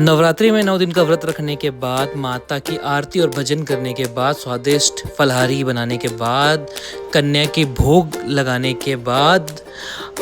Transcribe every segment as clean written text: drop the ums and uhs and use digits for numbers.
नवरात्रि में 9 दिन का व्रत रखने के बाद, माता की आरती और भजन करने के बाद, स्वादिष्ट फलाहारी बनाने के बाद, कन्या की भोग लगाने के बाद,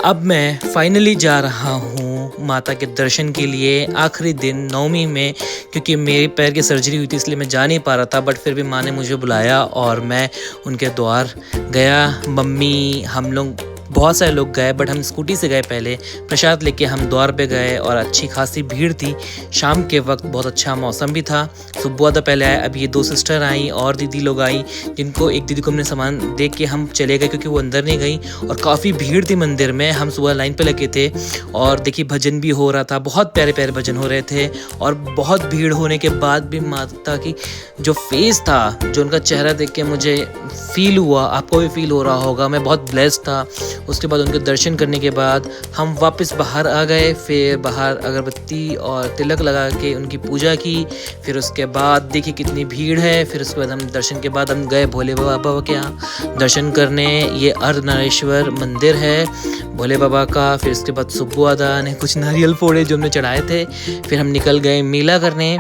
अब मैं फाइनली जा रहा हूँ माता के दर्शन के लिए आखिरी दिन नवमी में। क्योंकि मेरे पैर की सर्जरी हुई थी इसलिए मैं जा नहीं पा रहा था, बट फिर भी माँ ने मुझे बुलाया और मैं उनके द्वार गया। मम्मी, हम लोग बहुत सारे लोग गए, बट हम स्कूटी से गए। पहले प्रसाद लेके हम द्वार पे गए और अच्छी खासी भीड़ थी। शाम के वक्त बहुत अच्छा मौसम भी था। सुबह तो पहले आए, अब ये 2 सिस्टर आई और दीदी लोग आई, जिनको एक दीदी को हमने सामान देख के हम चले गए क्योंकि वो अंदर नहीं गई। और काफ़ी भीड़ थी मंदिर में। हम सुबह लाइन पे लगे थे और देखिए भजन भी हो रहा था, बहुत प्यारे प्यारे भजन हो रहे थे। और बहुत भीड़ होने के बाद भी माता की जो फेस था, जो उनका चेहरा देख के मुझे फील हुआ, आपको भी फील हो रहा होगा, मैं बहुत ब्लेस्ड था। उसके बाद उनके दर्शन करने के बाद हम वापस बाहर आ गए। फिर बाहर अगरबत्ती और तिलक लगा के उनकी पूजा की। फिर उसके बाद देखिए कितनी भीड़ है। फिर उसके बाद हम दर्शन के बाद हम गए भोले बाबा के यहाँ दर्शन करने। ये अर्धनारीश्वर मंदिर है भोले बाबा का। फिर उसके बाद सुब्बू दादा ने कुछ नारियल फोड़े जो हमने चढ़ाए थे। फिर हम निकल गए मेला करने।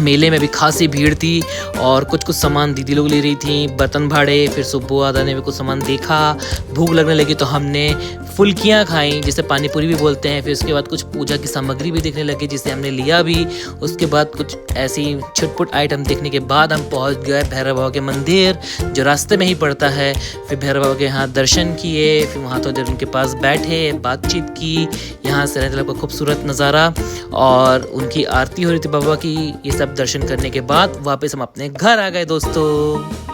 मेले में भी खासी भीड़ थी और कुछ सामान दीदी लोग ले रही थी, बर्तन भाड़े। फिर सुब्बू दादा ने भी कुछ सामान देखा, भूख लगने लगी तो हमने फुल्कियाँ खाई, जिसे पानी पूरी भी बोलते हैं। फिर उसके बाद कुछ पूजा की सामग्री भी देखने लगे, जिसे हमने लिया भी। उसके बाद कुछ ऐसी छुटपुट आइटम देखने के बाद हम पहुंच गए भैरव बाबा के मंदिर, जो रास्ते में ही पड़ता है। फिर भैरव बाबा के यहाँ दर्शन किए। फिर वहाँ तो जब उनके पास बैठे, बातचीत की। यहाँ से रहने का खूबसूरत नज़ारा और उनकी आरती हो रही थी बाबा की। ये सब दर्शन करने के बाद वापस हम अपने घर आ गए दोस्तों।